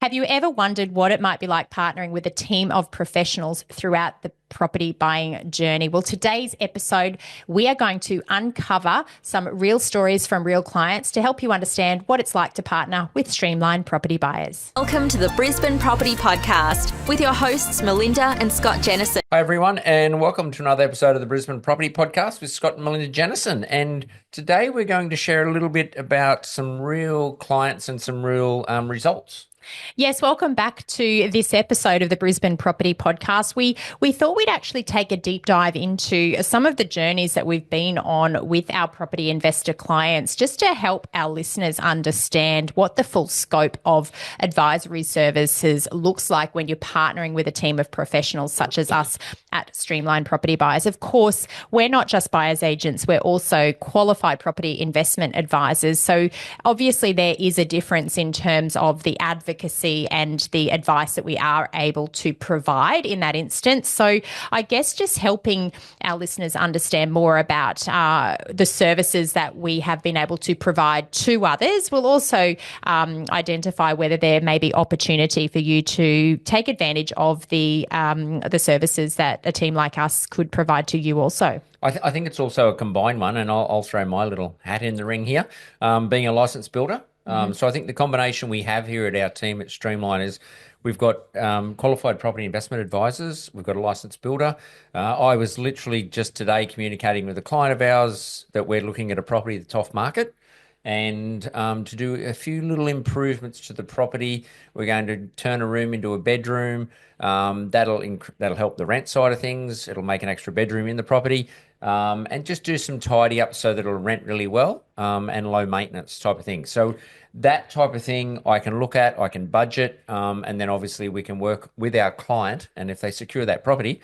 Have you ever wondered what it might be like partnering with a team of professionals throughout the property buying journey? Well, today's episode, we are going to uncover some real stories from real clients to help you understand what it's like to partner with Streamline Property Buyers. Welcome to the Brisbane Property Podcast with your hosts, Melinda and Scott Jennison. Hi, everyone, and welcome to another episode of the Brisbane Property Podcast with Scott and Melinda Jennison. And today we're going to share a little bit about some real clients and some real results. Yes, welcome back to this episode of the Brisbane Property Podcast. We thought we'd actually take a deep dive into some of the journeys that we've been on with our property investor clients, just to help our listeners understand what the full scope of advisory services looks like when you're partnering with a team of professionals such as us at Streamline Property Buyers. Of course, we're not just buyers agents, we're also qualified property investment advisors. So obviously there is a difference in terms of the advocacy and the advice that we are able to provide in that instance. So I guess just helping our listeners understand more about the services that we have been able to provide to others will also identify whether there may be opportunity for you to take advantage of the services that a team like us could provide to you also. I think it's also a combined one, and I'll throw my little hat in the ring here, being a licensed builder. So I think the combination we have here at our team at Streamline is we've got qualified property investment advisors, we've got a licensed builder. I was literally just today communicating with a client of ours that we're looking at a property that's off market, and to do a few little improvements to the property. We're going to turn a room into a bedroom. That'll help the rent side of things. It'll make an extra bedroom in the property. And just do some tidy up so that it'll rent really well, and low maintenance type of thing. So that type of thing I can look at, I can budget, and then obviously we can work with our client. And if they secure that property,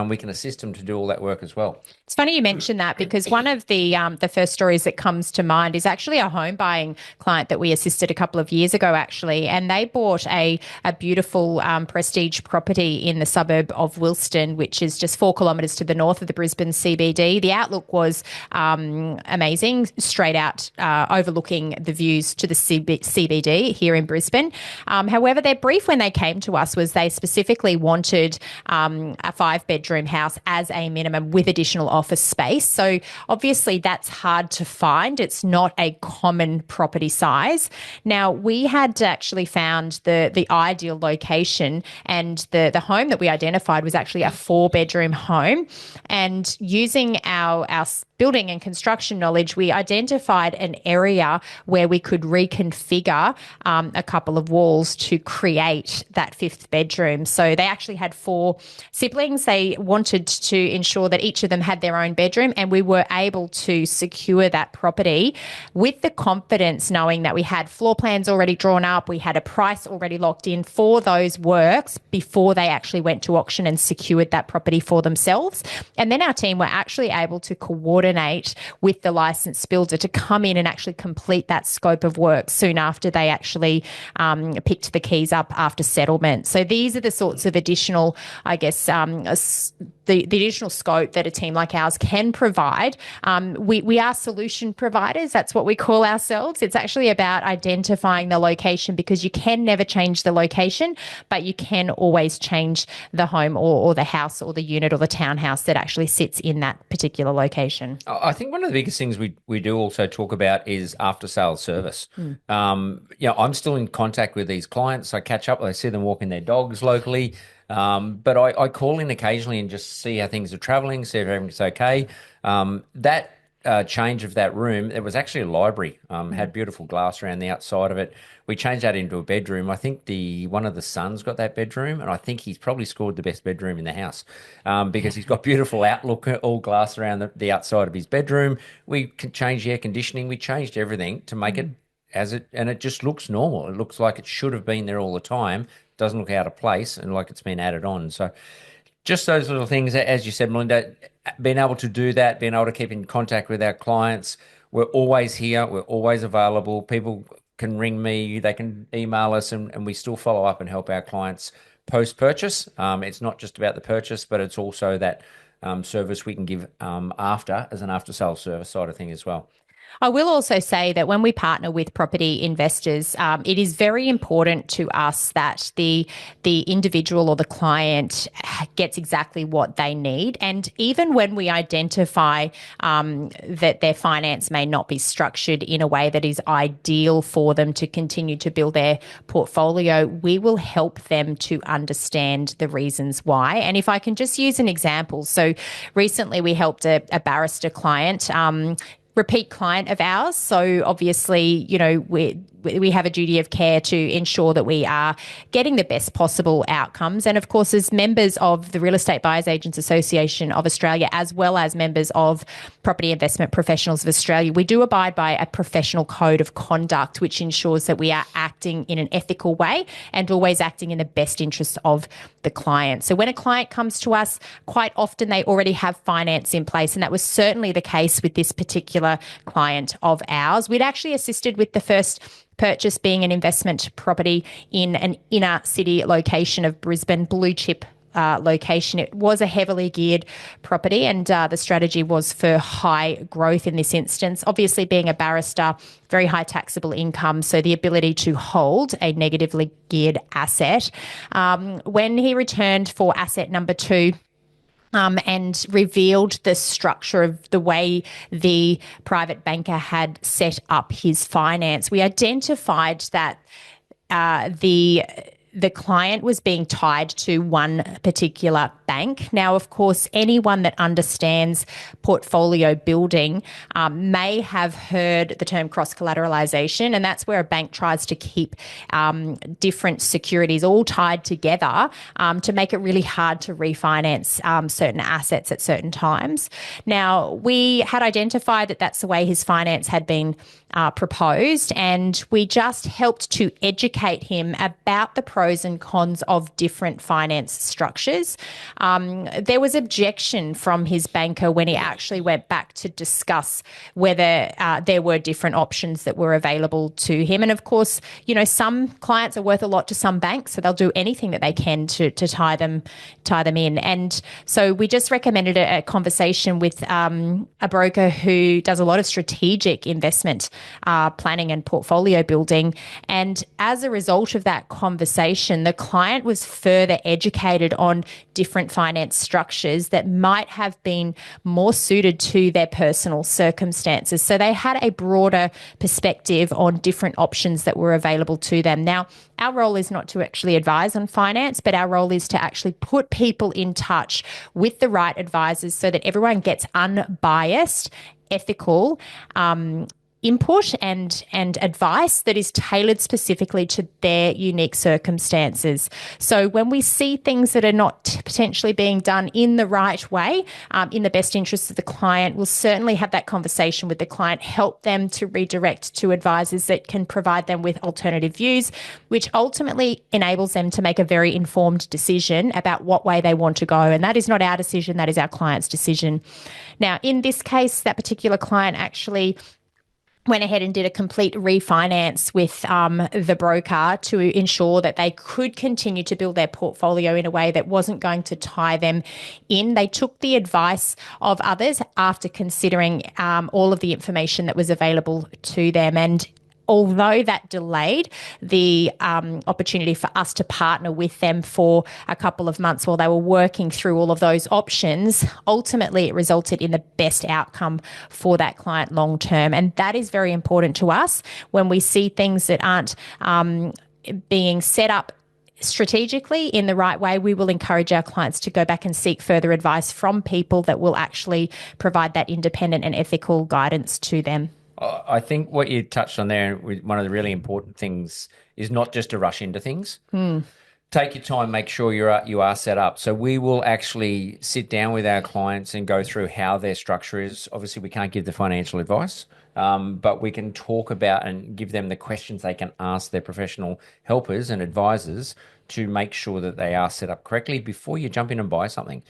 we can assist them to do all that work as well. It's funny you mentioned that, because one of the first stories that comes to mind is actually a home buying client that we assisted a couple of years ago, actually, and they bought a beautiful prestige property in the suburb of Wilston, which is just 4 kilometres to the north of the Brisbane CBD. The outlook was amazing, straight out overlooking the views to the CBD here in Brisbane. However, their brief when they came to us was they specifically wanted a 5-bedroom house as a minimum with additional office space. So obviously that's hard to find. It's not a common property size. Now, we had actually found the ideal location, and the home that we identified was actually a 4-bedroom home. And using our building and construction knowledge, we identified an area where we could reconfigure a couple of walls to create that 5th bedroom. So they actually had 4 siblings. They wanted to ensure that each of them had their own bedroom, and we were able to secure that property with the confidence knowing that we had floor plans already drawn up, we had a price already locked in for those works before they actually went to auction and secured that property for themselves. And then our team were actually able to coordinate with the licensed builder to come in and actually complete that scope of work soon after they actually picked the keys up after settlement. So these are the sorts of additional, I guess, the additional scope that a team like ours can provide. We are solution providers. That's what we call ourselves. It's actually about identifying the location, because you can never change the location, but you can always change the home or the house or the unit or the townhouse that actually sits in that particular location. I think one of the biggest things we do also talk about is after sales service. I'm still in contact with these clients. I catch up, I see them walking their dogs locally. But I call in occasionally and just see how things are traveling, see if everything's okay. That change of that room, it was actually a library, had beautiful glass around the outside of it. We changed that into a bedroom. I think one of the sons got that bedroom, and I think he's probably scored the best bedroom in the house, because he's got beautiful outlook, all glass around the outside of his bedroom. We changed the air conditioning. We changed everything to make it and it just looks normal. It looks like it should have been there all the time. Doesn't look out of place and like it's been added on. So just those little things, as you said, Melinda, being able to do that, being able to keep in contact with our clients. We're always here. We're always available. People can ring me, they can email us, and we still follow up and help our clients post-purchase. It's not just about the purchase, but it's also that service we can give after, as an after-sales service side of thing as well. I will also say that when we partner with property investors, it is very important to us that the individual or the client gets exactly what they need. And even when we identify that their finance may not be structured in a way that is ideal for them to continue to build their portfolio, we will help them to understand the reasons why. And if I can just use an example, so recently we helped a barrister client, repeat client of ours. So obviously, we have a duty of care to ensure that we are getting the best possible outcomes. And of course, as members of the Real Estate Buyers Agents Association of Australia, as well as members of Property Investment Professionals of Australia, we do abide by a professional code of conduct, which ensures that we are acting in an ethical way and always acting in the best interest of the client. So when a client comes to us, quite often they already have finance in place. And that was certainly the case with this particular client of ours. We'd actually assisted with the first purchase being an investment property in an inner city location of Brisbane, blue chip location. It was a heavily geared property, and the strategy was for high growth in this instance. Obviously, being a barrister, very high taxable income, so the ability to hold a negatively geared asset. When he returned for asset number 2, and revealed the structure of the way the private banker had set up his finance, we identified that the client was being tied to one particular bank. Now, of course, anyone that understands portfolio building may have heard the term cross-collateralization, and that's where a bank tries to keep different securities all tied together to make it really hard to refinance certain assets at certain times. Now, we had identified that that's the way his finance had been proposed, and we just helped to educate him about the pros and cons of different finance structures. There was objection from his banker when he actually went back to discuss whether there were different options that were available to him. And of course, some clients are worth a lot to some banks, so they'll do anything that they can to tie them in. And so we just recommended a conversation with a broker who does a lot of strategic investment planning and portfolio building. And as a result of that conversation, the client was further educated on different finance structures that might have been more suited to their personal circumstances. So they had a broader perspective on different options that were available to them. Now, our role is not to actually advise on finance, but our role is to actually put people in touch with the right advisors so that everyone gets unbiased, ethical input and advice that is tailored specifically to their unique circumstances. So when we see things that are not potentially being done in the right way, in the best interests of the client, we'll certainly have that conversation with the client, help them to redirect to advisors that can provide them with alternative views, which ultimately enables them to make a very informed decision about what way they want to go. And that is not our decision, that is our client's decision. Now, in this case, that particular client actually went ahead and did a complete refinance with the broker to ensure that they could continue to build their portfolio in a way that wasn't going to tie them in. They took the advice of others after considering all of the information that was available to them. And although that delayed the opportunity for us to partner with them for a couple of months while they were working through all of those options, ultimately it resulted in the best outcome for that client long term. And that is very important to us when we see things that aren't being set up strategically in the right way. We will encourage our clients to go back and seek further advice from people that will actually provide that independent and ethical guidance to them. I think what you touched on there, one of the really important things is not just to rush into things. Take your time, make sure you are set up. So we will actually sit down with our clients and go through how their structure is. Obviously, we can't give the financial advice, but we can talk about and give them the questions they can ask their professional helpers and advisors to make sure that they are set up correctly before you jump in and buy something.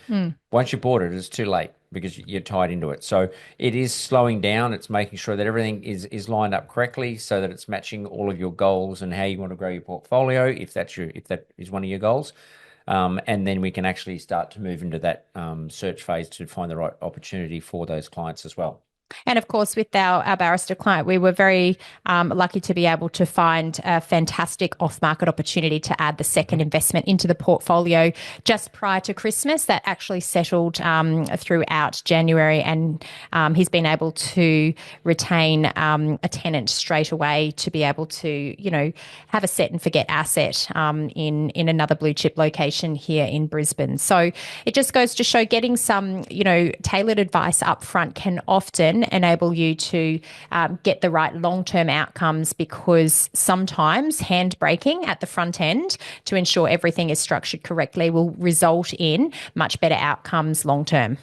Once you bought it, it's too late because you're tied into it. So it is slowing down. It's making sure that everything is lined up correctly so that it's matching all of your goals and how you want to grow your portfolio, if that is one of your goals. And then we can actually start to move into that search phase to find the right opportunity for those clients as well. And of course, with our barrister client, we were very lucky to be able to find a fantastic off-market opportunity to add the second investment into the portfolio just prior to Christmas. That actually settled throughout January, and he's been able to retain a tenant straight away to be able to, have a set and forget asset in another blue chip location here in Brisbane. So it just goes to show getting some, tailored advice up front can often enable you to get the right long-term outcomes, because sometimes handbraking at the front end to ensure everything is structured correctly will result in much better outcomes long-term.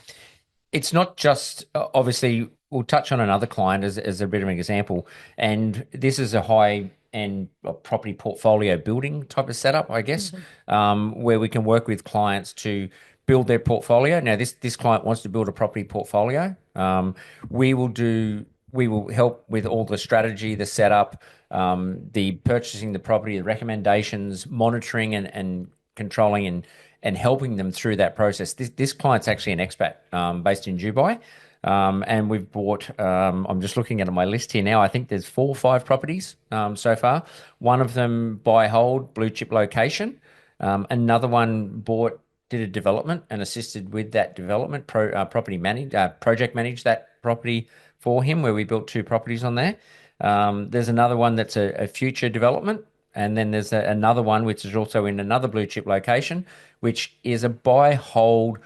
It's not just, obviously, we'll touch on another client as a bit of an example, and this is a high-end property portfolio building type of setup, I guess, where we can work with clients to build their portfolio. Now, this client wants to build a property portfolio. We will help with all the strategy, the setup, the purchasing the property, the recommendations, monitoring and controlling and helping them through that process. This client's actually an expat based in Dubai. And we've bought, I'm just looking at my list here now, I think there's 4 or 5 properties so far. One of them buy hold, blue chip location. Another one did a development and assisted with that development, project managed that property for him, where we built 2 properties on there. There's another one that's a future development. And then there's another one which is also in another blue chip location, which is a buy hold,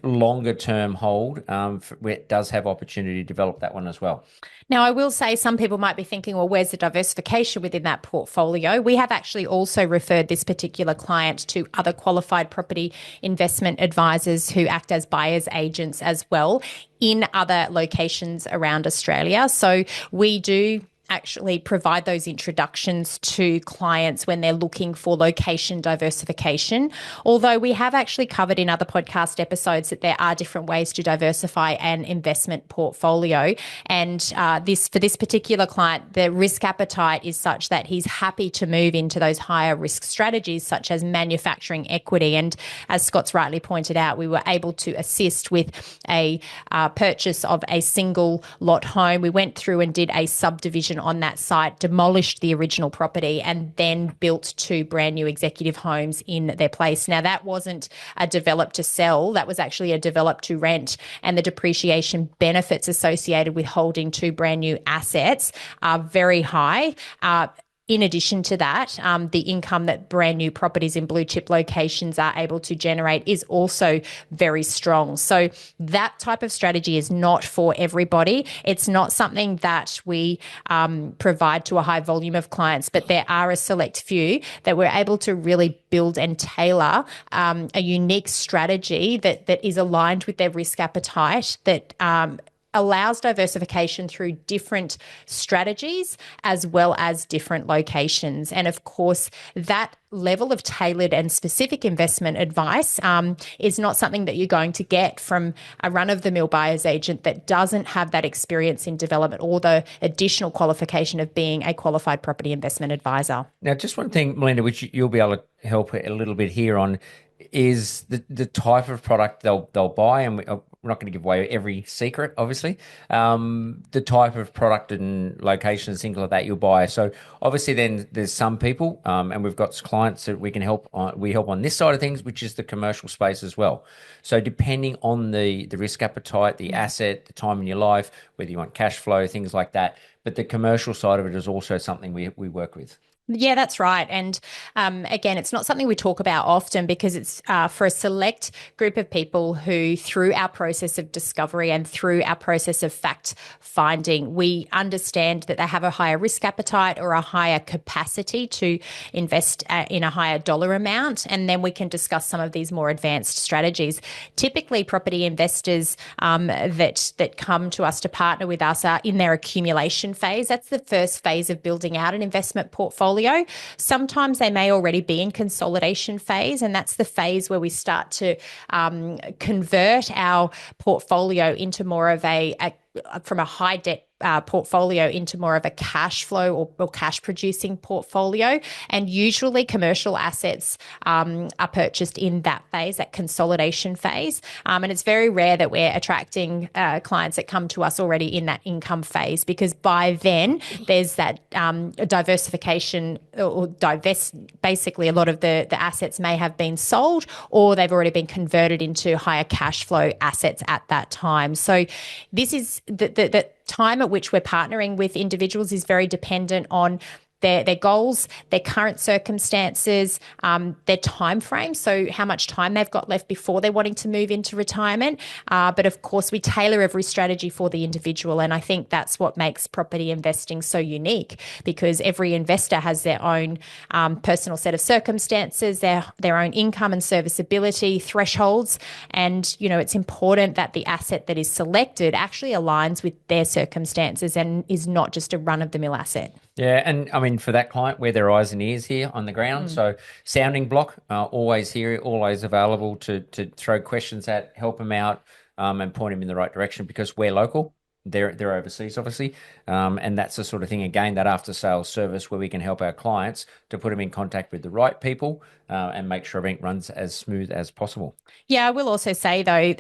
longer term hold, where it does have opportunity to develop that one as well. Now, I will say some people might be thinking, well, where's the diversification within that portfolio? We have actually also referred this particular client to other qualified property investment advisors who act as buyers agents as well in other locations around Australia. So we do actually provide those introductions to clients when they're looking for location diversification. Although we have actually covered in other podcast episodes that there are different ways to diversify an investment portfolio. And for this particular client, the risk appetite is such that he's happy to move into those higher risk strategies, such as manufacturing equity. And as Scott's rightly pointed out, we were able to assist with a purchase of a single lot home. We went through and did a subdivision on that site, demolished the original property, and then built 2 brand new executive homes in their place. Now, that wasn't a develop to sell, that was actually a develop to rent, and the depreciation benefits associated with holding 2 brand new assets are very high. In addition to that, the income that brand new properties in blue chip locations are able to generate is also very strong. So that type of strategy is not for everybody. It's not something that we provide to a high volume of clients, but there are a select few that we're able to really build and tailor a unique strategy that is aligned with their risk appetite, that allows diversification through different strategies as well as different locations. And of course, that level of tailored and specific investment advice is not something that you're going to get from a run-of-the-mill buyer's agent that doesn't have that experience in development or the additional qualification of being a qualified property investment advisor. Now, just one thing, Melinda, which you'll be able to help a little bit here on, is the type of product they'll buy, and we're not going to give away every secret, obviously. The type of product and locations, things like that you'll buy. So obviously, then there's some people, and we've got clients that we can help on. We help on this side of things, which is the commercial space as well. So depending on the risk appetite, the asset, the time in your life, whether you want cash flow, things like that. But the commercial side of it is also something we work with. Yeah, that's right. And again, it's not something we talk about often because it's for a select group of people who, through our process of discovery and through our process of fact finding, we understand that they have a higher risk appetite or a higher capacity to invest in a higher dollar amount. And then we can discuss some of these more advanced strategies. Typically, property investors that come to us to partner with us are in their accumulation phase. That's the first phase of building out an investment portfolio. Sometimes they may already be in consolidation phase, and that's the phase where we start to convert our portfolio into more of a from a high debt portfolio into more of a cash flow or cash producing portfolio. And usually commercial assets are purchased in that phase, that consolidation phase. And it's very rare that we're attracting clients that come to us already in that income phase, because by then there's that diversification or divest. Basically, a lot of the assets may have been sold, or they've already been converted into higher cash flow assets at that time. So this is the time at which we're partnering with individuals is very dependent on their goals, their current circumstances, their time frame, so how much time they've got left before they're wanting to move into retirement. But of course, we tailor every strategy for the individual. And I think that's what makes property investing so unique, because every investor has their own personal set of circumstances, their own income and serviceability thresholds. And, it's important that the asset that is selected actually aligns with their circumstances and is not just a run-of-the-mill asset. Yeah, and I mean, for that client, we're their eyes and ears here on the ground. So sounding block, always here, always available to throw questions at, help them out, and point them in the right direction, because we're local. They're overseas, obviously. And that's the sort of thing, again, that after sales service where we can help our clients to put them in contact with the right people and make sure everything runs as smooth as possible. Yeah, I will also say, though,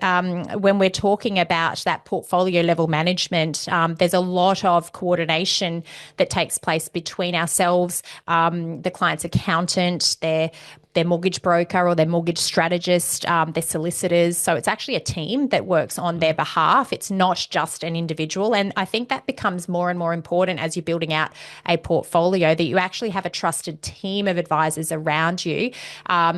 when we're talking about that portfolio level management, there's a lot of coordination that takes place between ourselves, the client's accountant, their mortgage broker or their mortgage strategist, their solicitors. So it's actually a team that works on their behalf. It's not just an individual. And I think that becomes more and more important as you're building out a portfolio, that you actually have a trusted team of advisors around you,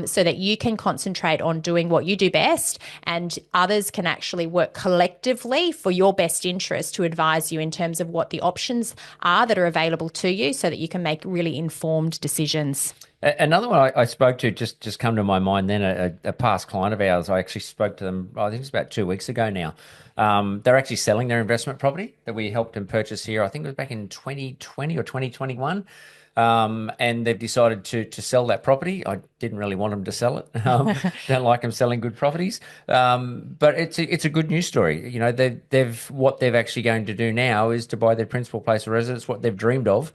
so that you can concentrate on doing what you do best, and others can actually work collectively for your best interest to advise you in terms of what the options are that are available to you, so that you can make really informed decisions. Another one I spoke to just come to my mind then, a past client of ours. I actually spoke to them, I think it's about 2 weeks ago now. They're actually selling their investment property that we helped them purchase here. I think it was back in 2020 or 2021. And they've decided to sell that property. I didn't really want them to sell it. Don't like them selling good properties. But it's a good news story. What they've actually going to do now is to buy their principal place of residence, what they've dreamed of.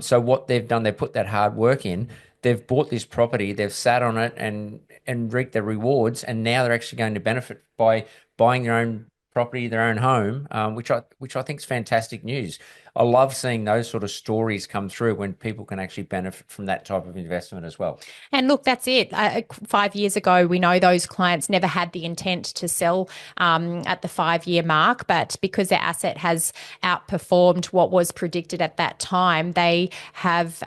So what they've done, they've put that hard work in. They've bought this property, they've sat on it and reaped their rewards, and now they're actually going to benefit by buying their own property, their own home, which I think is fantastic news. I love seeing those sort of stories come through when people can actually benefit from that type of investment as well. And look, that's it. 5 years ago, we know those clients never had the intent to sell at the 5-year mark, but because their asset has outperformed what was predicted at that time, they have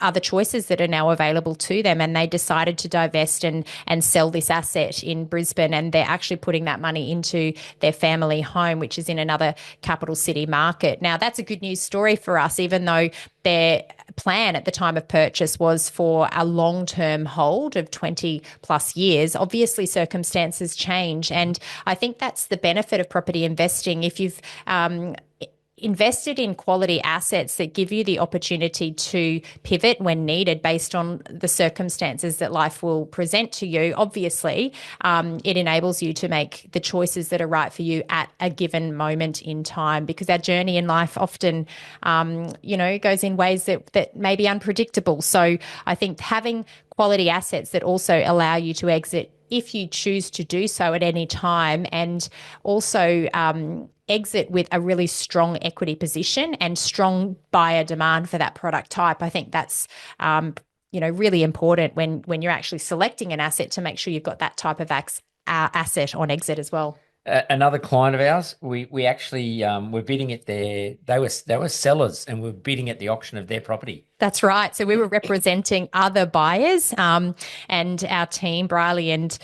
other choices that are now available to them, and they decided to divest and sell this asset in Brisbane, and they're actually putting that money into their family home, which is in another capital city market. Now, that's a good news story for us, even though their plan at the time of purchase was for a long-term hold of 20 plus years. Obviously, circumstances change, and I think that's the benefit of property investing. If you've invested in quality assets that give you the opportunity to pivot when needed based on the circumstances that life will present to you, obviously, it enables you to make the choices that are right for you at a given moment in time, because our journey in life often, goes in ways that may be unpredictable. So I think having quality assets that also allow you to exit if you choose to do so at any time, and also exit with a really strong equity position and strong buyer demand for that product type. I think that's really important when you're actually selecting an asset, to make sure you've got that type of asset on exit as well. Another client of ours, we actually were bidding at they were sellers, and we're bidding at the auction of their property. That's right. So we were representing other buyers, and our team, Briley and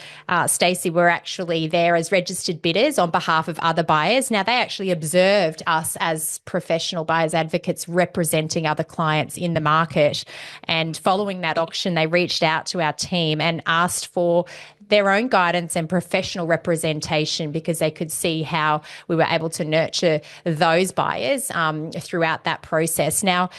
Stacey, were actually there as registered bidders on behalf of other buyers. Now, they actually observed us as professional buyers advocates representing other clients in the market. And following that auction, they reached out to our team and asked for their own guidance and professional representation, because they could see how we were able to nurture those buyers throughout that process. Now,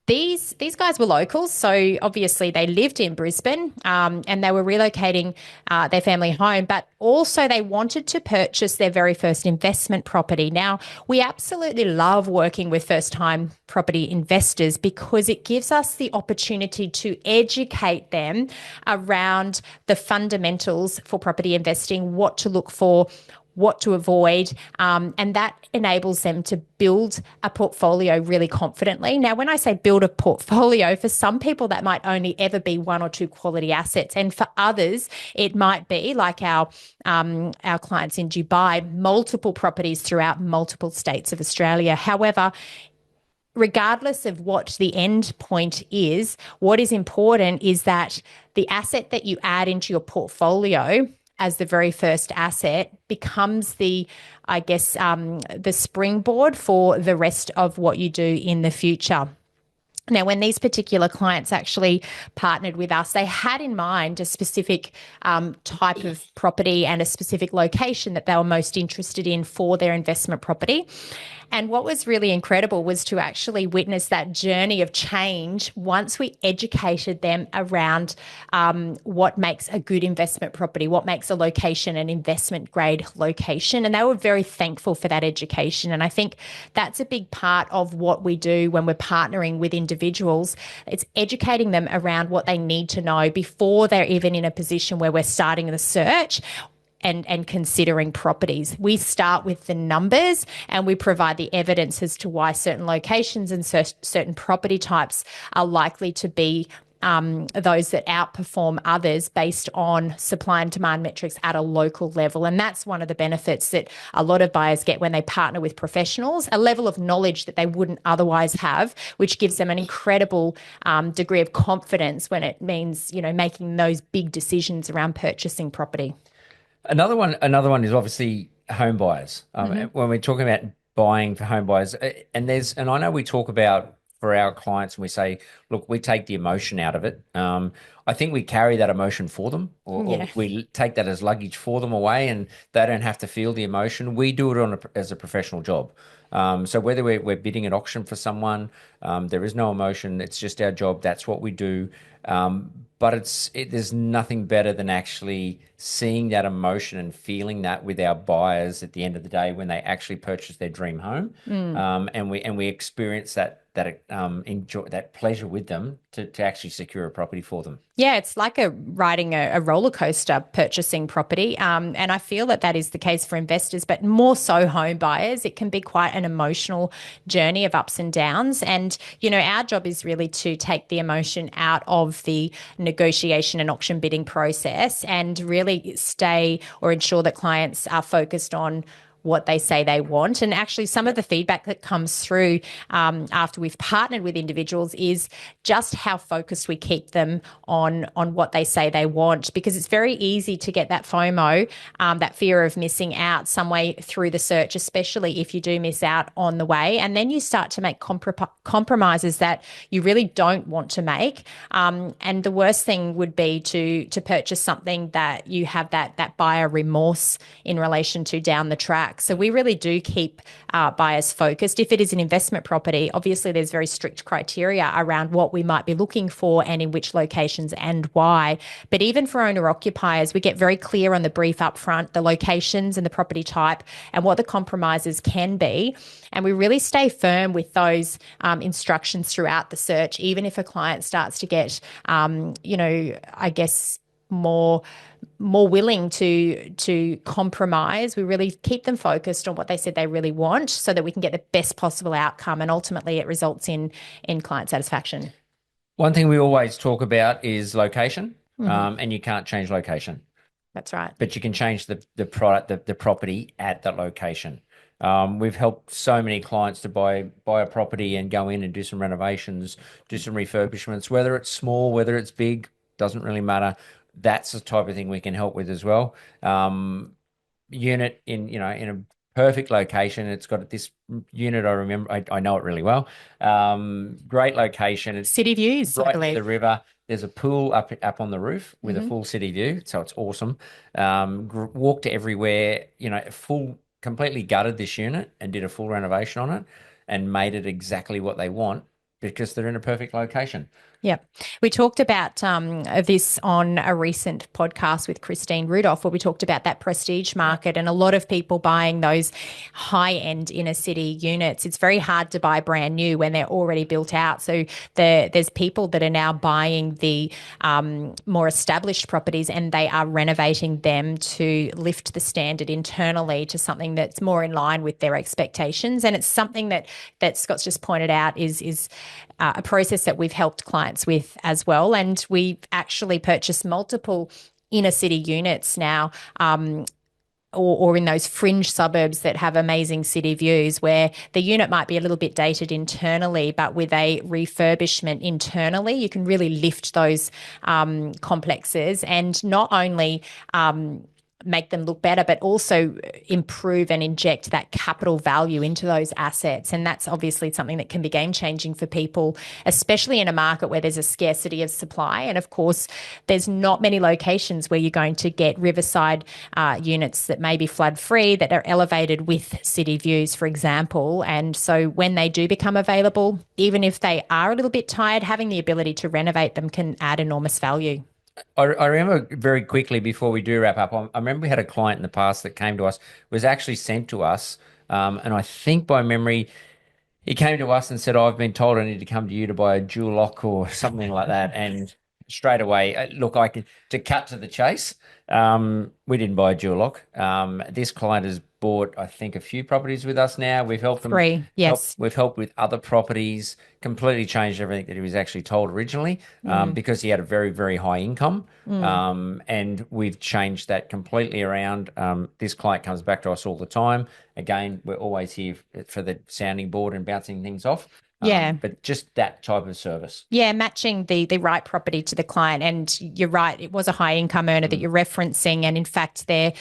These guys were locals, so obviously they lived in Brisbane, and they were relocating their family home, but also they wanted to purchase their very first investment property. Now, we absolutely love working with first-time property investors because it gives us the opportunity to educate them around the fundamentals for property investing, what to look for, what to avoid, and that enables them to build a portfolio really confidently. Now, when I say build a portfolio, for some people that might only ever be one or two quality assets, and for others it might be like our clients in Dubai, multiple properties throughout multiple states of Australia. However, regardless of what the end point is, what is important is that the asset that you add into your portfolio as the very first asset becomes the springboard for the rest of what you do in the future. Now, when these particular clients actually partnered with us, they had in mind a specific type of property and a specific location that they were most interested in for their investment property. And what was really incredible was to actually witness that journey of change once we educated them around what makes a good investment property, what makes a location an investment grade location. And they were very thankful for that education. And I think that's a big part of what we do when we're partnering with individuals. It's educating them around what they need to know before they're even in a position where we're starting the search and considering properties. We start with the numbers and we provide the evidence as to why certain locations and certain property types are likely to be those that outperform others based on supply and demand metrics at a local level. And that's one of the benefits that a lot of buyers get when they partner with professionals, a level of knowledge that they wouldn't otherwise have, which gives them an incredible degree of confidence when it means, making those big decisions around purchasing property. Another one is obviously home buyers. When we're talking about buying for home buyers, and I know we talk about for our clients and we say, look, we take the emotion out of it. I think we carry that emotion for them, or we take that as luggage for them away, and they don't have to feel the emotion. We do it as a professional job. So whether we're bidding at auction for someone, there is no emotion. It's just our job. That's what we do. But there's nothing better than actually seeing that emotion and feeling that with our buyers at the end of the day when they actually purchase their dream home, and we experience that enjoy that pleasure with them to actually secure a property for them. Yeah, it's like riding a roller coaster purchasing property. And I feel that is the case for investors, but more so home buyers. It can be quite an emotional journey of ups and downs. And, our job is really to take the emotion out of the negotiation and auction bidding process and really stay or ensure that clients are focused on what they say they want. And actually some of the feedback that comes through after we've partnered with individuals is just how focused we keep them on what they say they want, because it's very easy to get that FOMO, that fear of missing out some way through the search, especially if you do miss out on the way. And then you start to make compromises that you really don't want to make. And the worst thing would be to purchase something that you have that buyer remorse in relation to down the track. So we really do keep buyers focused. If it is an investment property, obviously there's very strict criteria around what we might be looking for and in which locations and why. But even for owner-occupiers, we get very clear on the brief up front, the locations and the property type and what the compromises can be. And we really stay firm with those instructions throughout the search, even if a client starts to get, more willing to compromise. We really keep them focused on what they said they really want so that we can get the best possible outcome, and ultimately it results in client satisfaction. One thing we always talk about is location, and you can't change location. That's right. But you can change the product, the property at that location. We've helped so many clients to buy a property and go in and do some renovations, do some refurbishments, whether it's small, whether it's big, doesn't really matter. That's the type of thing we can help with as well. Unit in a perfect location. It's got this unit. I remember, I know it really well. Great location. It's city views, right I believe. to the river. There's a pool up on the roof with a full city view, so it's awesome. Walked everywhere. Completely gutted this unit and did a full renovation on it and made it exactly what they want. because they're in a perfect location. Yeah. We talked about this on a recent podcast with Christine Rudolph, where we talked about that prestige market and a lot of people buying those high-end inner city units. It's very hard to buy brand new when they're already built out. So there's people that are now buying the more established properties, and they are renovating them to lift the standard internally to something that's more in line with their expectations. And it's something that Scott's just pointed out is a process that we've helped clients with as well. And we've actually purchased multiple inner city units now, or in those fringe suburbs that have amazing city views, where the unit might be a little bit dated internally, but with a refurbishment internally, you can really lift those complexes and not only make them look better, but also improve and inject that capital value into those assets. And that's obviously something that can be game changing for people, especially in a market where there's a scarcity of supply. And of course, there's not many locations where you're going to get riverside units that may be flood free, that are elevated with city views, for example. And so when they do become available, even if they are a little bit tired, having the ability to renovate them can add enormous value. I remember very quickly before we do wrap up, I remember we had a client in the past that came to us, was actually sent to us, and I think by memory, he came to us and said, I've been told I need to come to you to buy a dual lock or something like that. And straight away, look, to cut to the chase, we didn't buy a dual lock. This client has bought, I think, a few properties with us now. We've helped them. 3, yes. We've helped with other properties, completely changed everything that he was actually told originally, because he had a very, very high income. And we've changed that completely around. This client comes back to us all the time. Again, we're always here for the sounding board and bouncing things off. But just that type of service. Yeah, matching the right property to the client. And you're right, it was a high income earner that you're referencing. And in fact, their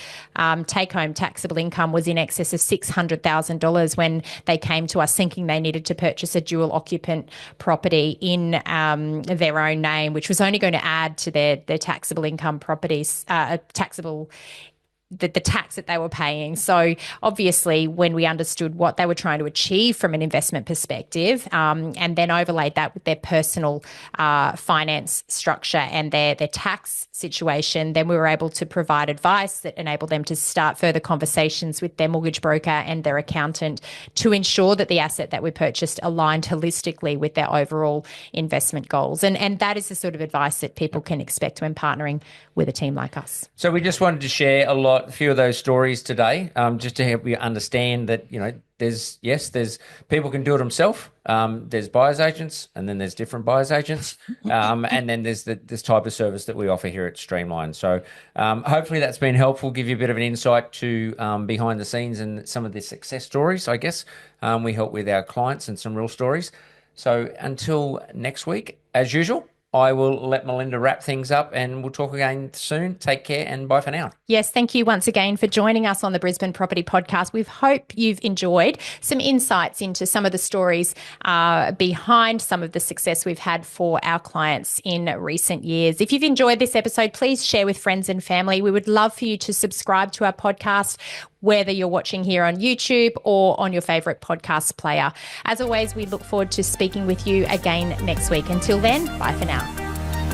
take-home taxable income was in excess of $600,000 when they came to us thinking they needed to purchase a dual occupant property in their own name, which was only going to add to their taxable income properties, the tax that they were paying. So obviously when we understood what they were trying to achieve from an investment perspective, and then overlaid that with their personal finance structure and their tax situation, then we were able to provide advice that enabled them to start further conversations with their mortgage broker and their accountant to ensure that the asset that we purchased aligned holistically with their overall investment goals. And that is the sort of advice that people can expect when partnering with a team like us. So we just wanted to share a few of those stories today, just to help you understand that, there's people can do it themselves. There's buyer's agents, and then there's different buyer's agents. And then there's this type of service that we offer here at Streamline. So hopefully that's been helpful, give you a bit of an insight to behind the scenes and some of the success stories, I guess. We help with our clients and some real stories. So until next week, as usual, I will let Melinda wrap things up, and we'll talk again soon. Take care, and bye for now. Yes, thank you once again for joining us on the Brisbane Property Podcast. We hope you've enjoyed some insights into some of the stories behind some of the success we've had for our clients in recent years. If you've enjoyed this episode, please share with friends and family. We would love for you to subscribe to our podcast, whether you're watching here on YouTube or on your favourite podcast player. As always, we look forward to speaking with you again next week. Until then, bye for now.